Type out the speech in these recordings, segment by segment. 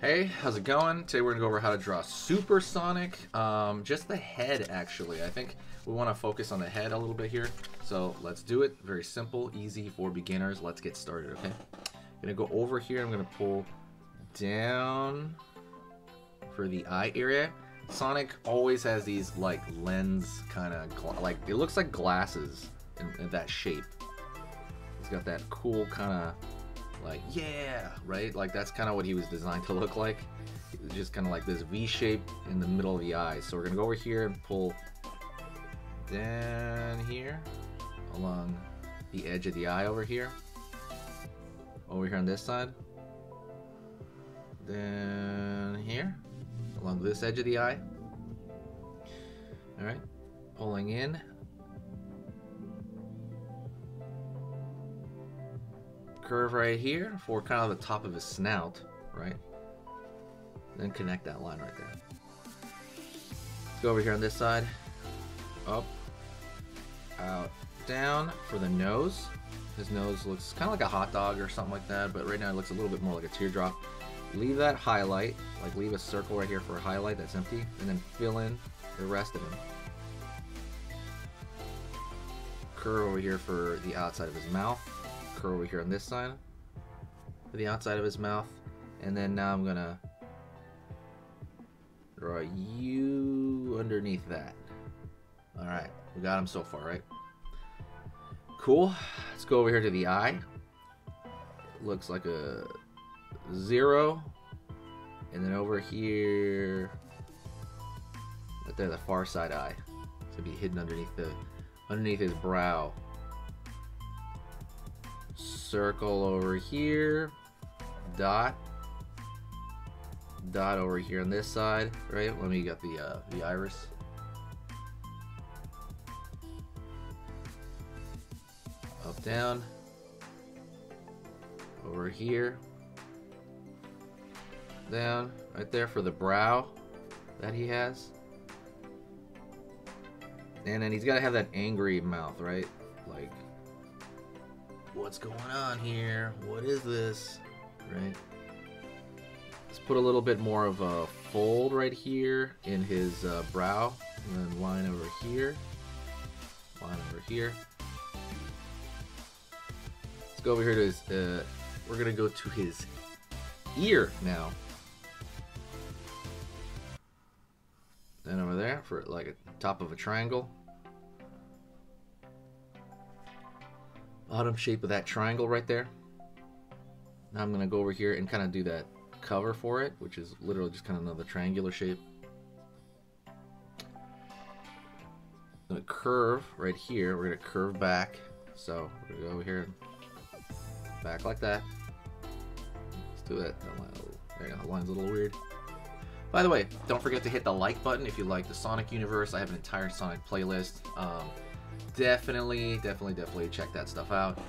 Hey, how's it going? Today we're going to go over how to draw Supersonic. Just the head, actually. I think we want to focus on the head a little bit here. So let's do it. Very simple, easy for beginners. Let's get started, okay? I'm going to go over here. I'm going to pull down for the eye area. Sonic always has these like lens kind of, like it looks like glasses in that shape. He's got that cool kind of like, yeah, right? Like that's kind of what he was designed to look like. It's just kind of like this V shape in the middle of the eye. So we're gonna go over here and pull down here along the edge of the eye over here. Over here on this side. Then here along this edge of the eye. All right, pulling in. Curve right here for kind of the top of his snout, right? Then connect that line right there. Let's go over here on this side. Up, out, down for the nose. His nose looks kind of like a hot dog or something like that, but right now it looks a little bit more like a teardrop. Leave that highlight, like leave a circle right here for a highlight that's empty, and then fill in the rest of him. Curve over here for the outside of his mouth. Curve over here on this side for the outside of his mouth, and then now I'm gonna draw you underneath that. All right, we got him so far, right? Cool. Let's go over here to the eye. Looks like a 0, and then over here, right there, the far side eye. It's gonna be hidden underneath his brow. Circle over here, dot over here on this side, right? Let me get the iris. Up, down, over here, down, right there for the brow that he has. And then he's got to have that angry mouth, right? Like, what's going on here? What is this? Right? Let's put a little bit more of a fold right here in his brow, and then line over here, line over here. Let's go over here to his, we're gonna go to his ear now. Then over there for like a top of a triangle. Bottom shape of that triangle right there. Now I'm gonna go over here and kind of do that cover for it, which is literally just kind of another triangular shape. I'm gonna curve right here. We're gonna curve back. So we're gonna go over here and back like that. Let's do it. There you go. The line's a little weird. By the way, don't forget to hit the like button if you like the Sonic universe. I have an entire Sonic playlist. Definitely check that stuff out.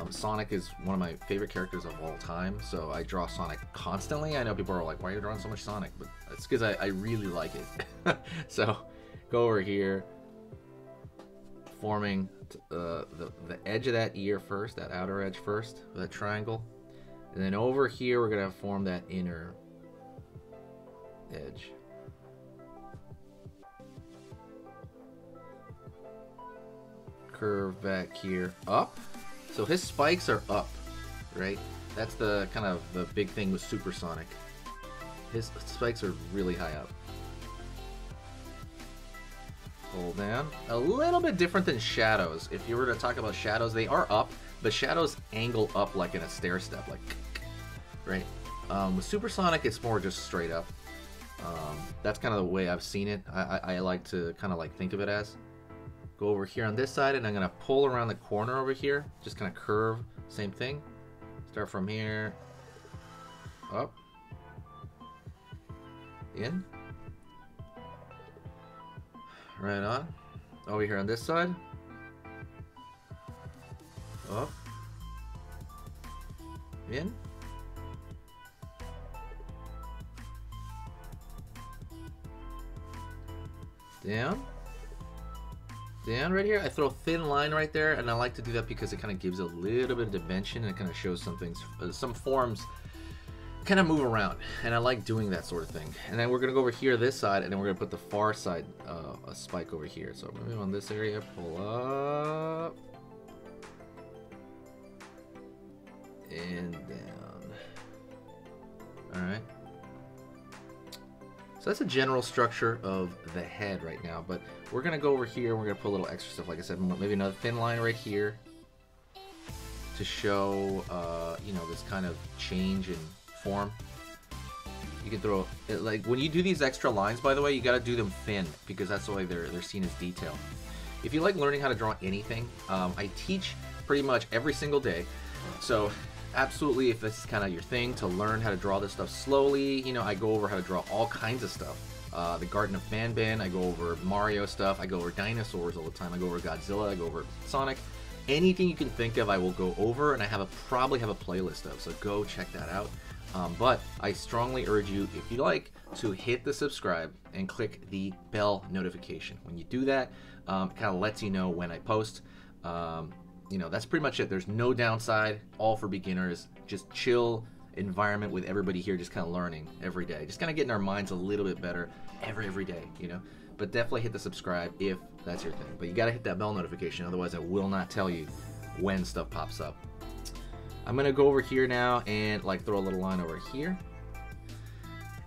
Sonic is one of my favorite characters of all time, so I draw Sonic constantly. I know people are like, why are you drawing so much Sonic? But it's because I really like it. So go over here, forming the edge of that ear first, that outer edge first, that triangle. And then over here, we're going to form that inner edge. Curve back here up. So his spikes are up, right? That's the kind of the big thing with Supersonic. His spikes are really high up. Pull down. A little bit different than Shadows. If you were to talk about Shadows, they are up, but Shadows angle up like in a stair step, like, right? With Supersonic, it's more just straight up. That's kind of the way I've seen it. I like to kind of like think of it as. Go over here on this side, and I'm gonna pull around the corner over here. Just kind of curve, same thing. Start from here, up, in, right on. Over here on this side, up, in, down. Down right here, I throw a thin line right there, and I like to do that because it kind of gives a little bit of dimension and it kind of shows some things, some forms kind of move around, and I like doing that sort of thing. And then we're gonna go over here this side, and then we're gonna put the far side a spike over here. So maybe on this area, pull up and down. All right. So that's a general structure of the head right now, but we're gonna go over here and we're gonna put a little extra stuff, like I said, maybe another thin line right here to show, you know, this kind of change in form. You can throw it, like when you do these extra lines, by the way, you got to do them thin because that's the way they're seen as detail. If you like learning how to draw anything, I teach pretty much every single day. So absolutely, if this is kind of your thing to learn how to draw this stuff slowly, you know, I go over how to draw all kinds of stuff. The Garden of Banban, I go over Mario stuff, I go over dinosaurs all the time, I go over Godzilla, I go over Sonic. Anything you can think of, I will go over, and I probably have a playlist of, so go check that out. But I strongly urge you, if you like, to hit the subscribe and click the bell notification. When you do that, it kind of lets you know when I post. You know, that's pretty much it. There's no downside, all for beginners. Just chill environment with everybody here, just kind of learning every day. Just kind of getting our minds a little bit better every day, you know. But definitely hit the subscribe if that's your thing. But you got to hit that bell notification, otherwise I will not tell you when stuff pops up. I'm going to go over here now and like throw a little line over here.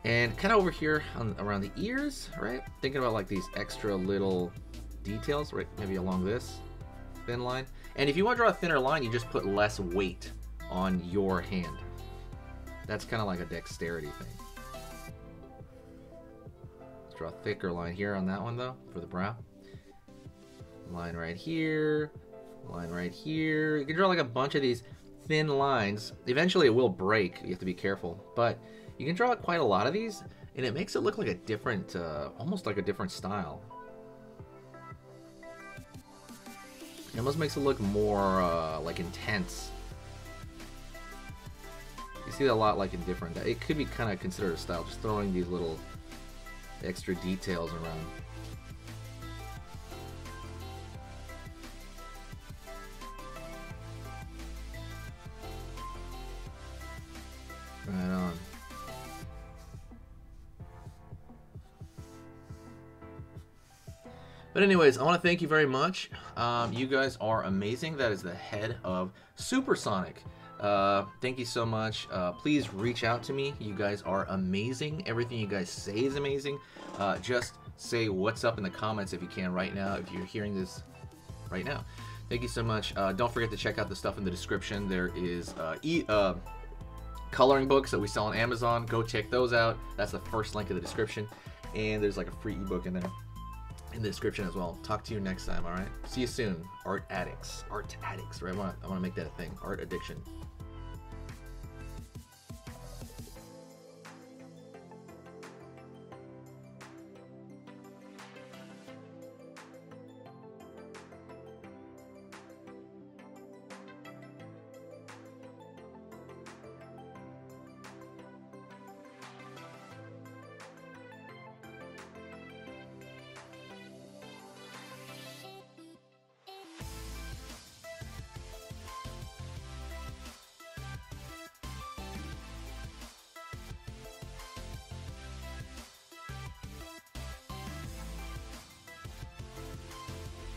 And kind of over here around the ears, right? Thinking about like these extra little details, right? Maybe along this thin line. And if you want to draw a thinner line, you just put less weight on your hand. That's kind of like a dexterity thing. Let's draw a thicker line here on that one though, for the brow. Line right here, line right here. You can draw like a bunch of these thin lines. Eventually it will break, you have to be careful. But you can draw quite a lot of these, and it makes it look like a different, almost like a different style. It almost makes it look more like intense. You see that a lot, like in different. It could be kind of considered a style, just throwing these little extra details around. Right on. But anyways, I want to thank you very much. You guys are amazing. That is the head of Supersonic. Thank you so much. Please reach out to me. You guys are amazing. Everything you guys say is amazing. Just say what's up in the comments if you can right now, if you're hearing this right now. Thank you so much. Don't forget to check out the stuff in the description. There is coloring books that we sell on Amazon. Go check those out. That's the first link in the description. And there's like a free ebook in there in the description as well. Talk to you next time, all right? See you soon. Art addicts, right? I want to make that a thing. Art addiction.